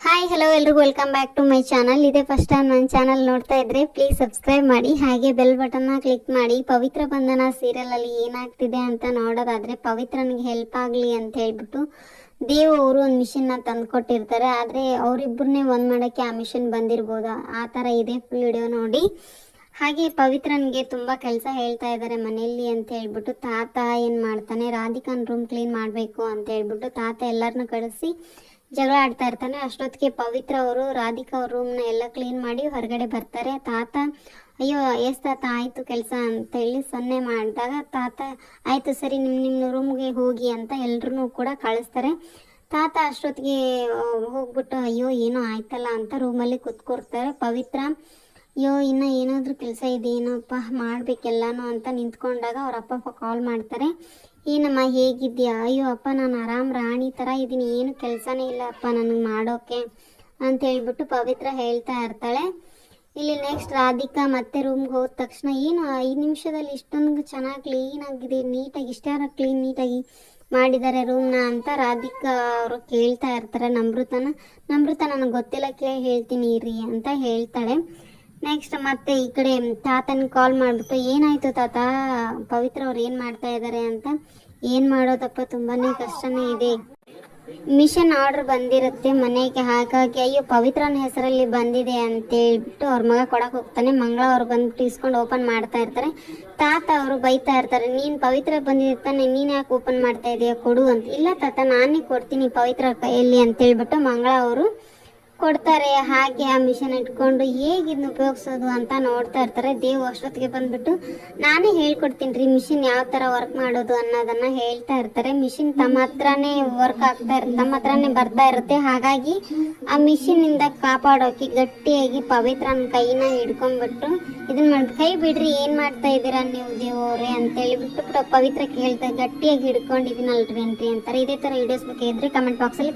Hi hello ಎಲ್ರಿಗೂ welcome back to my channel. ಇದೇ first time ನನ್ನ ಚಾನಲ್ ನೋಡ್ತಾ ಇದ್ರೆ ಪ್ಲೀಸ್ ಸಬ್ಸ್ಕ್ರೈಬ್ ಮಾಡಿ, ಹಾಗೆ ಬೆಲ್ ಬಟನ್ನ ಕ್ಲಿಕ್ ಮಾಡಿ. ಪವಿತ್ರ ಬಂಧನ ಸೀರಿಯಲಲ್ಲಿ ಏನಾಗ್ತಿದೆ ಅಂತ ನೋಡೋದಾದರೆ, ಪವಿತ್ರನಿಗೆ ಹೆಲ್ಪ್ ಆಗಲಿ ಅಂತ ಹೇಳ್ಬಿಟ್ಟು ದೇವ್ ಅವರು ಒಂದು ಮಿಷನ್ನ ತಂದು ಕೊಟ್ಟಿರ್ತಾರೆ. ಆದರೆ ಅವರಿಬ್ಬರನ್ನೇ ಒಂದು ಮಾಡೋಕ್ಕೆ ಆ ಮಿಷನ್ ಬಂದಿರ್ಬೋದು, ಆ ಥರ ಇದೆ. ಫುಲ್ ವಿಡಿಯೋ ನೋಡಿ. ಹಾಗೆ ಪವಿತ್ರನಿಗೆ ತುಂಬ ಕೆಲಸ ಹೇಳ್ತಾ ಇದ್ದಾರೆ ಮನೆಯಲ್ಲಿ ಅಂತ ಹೇಳ್ಬಿಟ್ಟು ತಾತ ಏನು ಮಾಡ್ತಾನೆ, ರಾಧಿಕಾನ್ ರೂಮ್ ಕ್ಲೀನ್ ಮಾಡಬೇಕು ಅಂತ ಹೇಳ್ಬಿಟ್ಟು ತಾತ ಎಲ್ಲರನ್ನೂ ಕಳಿಸಿ ಜಗಳ ಆಡ್ತಾ ಇರ್ತಾನೆ. ಅಷ್ಟೊತ್ತಿಗೆ ಪವಿತ್ರ ಅವರು ರಾಧಿಕಾ ಅವ್ರ ರೂಮ್ನ ಎಲ್ಲ ಕ್ಲೀನ್ ಮಾಡಿ ಹೊರಗಡೆ ಬರ್ತಾರೆ. ತಾತ ಅಯ್ಯೋ ಎಸ್ ತಾತ ಆಯಿತು ಕೆಲಸ ಅಂತ ಹೇಳಿ ಸೊನ್ನೆ ಮಾಡಿದಾಗ ತಾತ ಆಯಿತು ಸರಿ ನಿಮ್ಮ ರೂಮ್ಗೆ ಹೋಗಿ ಅಂತ ಎಲ್ರೂ ಕೂಡ ಕಳಿಸ್ತಾರೆ. ತಾತ ಅಷ್ಟೊತ್ತಿಗೆ ಹೋಗ್ಬಿಟ್ಟು ಅಯ್ಯೋ ಏನೋ ಆಯ್ತಲ್ಲ ಅಂತ ರೂಮಲ್ಲಿ ಕುತ್ಕೊಡ್ತಾರೆ. ಪವಿತ್ರ ಅಯ್ಯೋ ಇನ್ನು ಏನಾದರೂ ಕೆಲಸ ಇದೆ ಏನೋಪ್ಪ ಮಾಡಬೇಕೆಲ್ಲನೂ ಅಂತ ನಿಂತ್ಕೊಂಡಾಗ ಅವ್ರ ಅಪ್ಪ ಕಾಲ್ ಮಾಡ್ತಾರೆ. ಏನಮ್ಮ ಹೇಗಿದ್ಯಾ? ಅಯ್ಯೋ ಅಪ್ಪ ನಾನು ಆರಾಮ್ ರಾಣಿ ಥರ ಇದ್ದೀನಿ, ಏನು ಕೆಲಸನೇ ಇಲ್ಲ ಅಪ್ಪ ನನಗೆ ಮಾಡೋಕ್ಕೆ ಅಂತ ಹೇಳ್ಬಿಟ್ಟು ಪವಿತ್ರ ಹೇಳ್ತಾ ಇರ್ತಾಳೆ. ಇಲ್ಲಿ ನೆಕ್ಸ್ಟ್ ರಾಧಿಕಾ ಮತ್ತೆ ರೂಮ್ಗೆ ಹೋದ ತಕ್ಷಣ ಏನು 5 ನಿಮಿಷದಲ್ಲಿ ಇಷ್ಟೊಂದು ಚೆನ್ನಾಗಿ ಕ್ಲೀನಾಗಿದೆ, ನೀಟಾಗಿ ಇಷ್ಟಾರ ನೀಟಾಗಿ ಮಾಡಿದ್ದಾರೆ ರೂಮ್ನ ಅಂತ ರಾಧಿಕಾ ಅವರು ಕೇಳ್ತಾ ಇರ್ತಾರೆ ನಮೃತ ನನಗೆ ಗೊತ್ತಿಲ್ಲ ಕೇಳಿ ಹೇಳ್ತೀನಿ ಇರ್ರಿ ಅಂತ ಹೇಳ್ತಾಳೆ. ನೆಕ್ಸ್ಟ್ ಮತ್ತೆ ಈ ಕಡೆ ತಾತನ ಕಾಲ್ ಮಾಡಿಬಿಟ್ಟು ಏನಾಯಿತು ತಾತ, ಪವಿತ್ರ ಅವ್ರು ಏನು ಮಾಡ್ತಾ ಇದ್ದಾರೆ ಅಂತ. ಏನು ಮಾಡೋದಪ್ಪ ತುಂಬಾ ಕಷ್ಟನೇ ಇದೆ, ಮಿಷನ್ ಆರ್ಡರ್ ಬಂದಿರುತ್ತೆ ಮನೆಗೆ, ಹಾಗಾಗಿ ಅಯ್ಯೋ ಪವಿತ್ರನ ಹೆಸರಲ್ಲಿ ಬಂದಿದೆ ಅಂತ ಹೇಳ್ಬಿಟ್ಟು ಅವ್ರ ಮಗ ಕೊಡಕ್ಕೆ ಹೋಗ್ತಾನೆ. ಮಂಗಳ ಅವ್ರು ಬಂದು ಇಸ್ಕೊಂಡು ಓಪನ್ ಮಾಡ್ತಾ ಇರ್ತಾರೆ. ತಾತ ಅವರು ಬೈತಾ ಇರ್ತಾರೆ, ನೀನು ಪವಿತ್ರ ಬಂದಿರ್ತಾನೆ, ನೀನು ಯಾಕೆ ಓಪನ್ ಮಾಡ್ತಾ ಇದೆಯಾ ಕೊಡು ಅಂತ. ಇಲ್ಲ ತಾತ ನಾನೇ ಕೊಡ್ತೀನಿ ಪವಿತ್ರ ಕೈಯಲ್ಲಿ ಅಂತ ಹೇಳ್ಬಿಟ್ಟು ಮಂಗಳ ಅವರು ಕೊಡ್ತಾರೆ. ಹಾಗೆ ಆ ಮಿಷನ್ ಇಟ್ಕೊಂಡು ಹೇಗಿದ್ನ ಉಪಯೋಗಿಸೋದು ಅಂತ ನೋಡ್ತಾ ಇರ್ತಾರೆ. ದೇವ್ ಅಷ್ಟೊತ್ತಿಗೆ ಬಂದ್ಬಿಟ್ಟು ನಾನೇ ಹೇಳ್ಕೊಡ್ತೀನಿ ರೀ ಮಿಷಿನ್ ಯಾವ ಥರ ವರ್ಕ್ ಮಾಡೋದು ಅನ್ನೋದನ್ನ ಹೇಳ್ತಾ ಇರ್ತಾರೆ. ಮಿಷಿನ್ ತಮ್ಮ ಹತ್ರನೇ ವರ್ಕ್ ತಮ್ಮ ಹತ್ರನೇ ಬರ್ತಾ ಇರುತ್ತೆ. ಹಾಗಾಗಿ ಆ ಮಿಷಿನಿಂದ ಕಾಪಾಡೋಕೆ ಗಟ್ಟಿಯಾಗಿ ಪವಿತ್ರನ ಕೈನ ಹಿಡ್ಕೊಂಡ್ಬಿಟ್ಟು ಇದನ್ನ ಮಾಡಿ ಕೈ ಬಿಡ್ರಿ ಏನು ಮಾಡ್ತಾ ಇದ್ದೀರಾ ನೀವು ದೇವ್ ಅವ್ರೆ ಅಂತ ಹೇಳಿಬಿಟ್ಟು ಪವಿತ್ರ ಕೇಳ್ತಾ ಗಟ್ಟಿಯಾಗಿ ಹಿಡ್ಕೊಂಡಿದ್ದೀನಲ್ರಿ ಅಂತಾರೆ. ಇದೇ ಥರ ವಿಡಿಯೋಸ್ ಬೇಕಿದ್ರೆ ಕಮೆಂಟ್ ಬಾಕ್ಸಲ್ಲಿ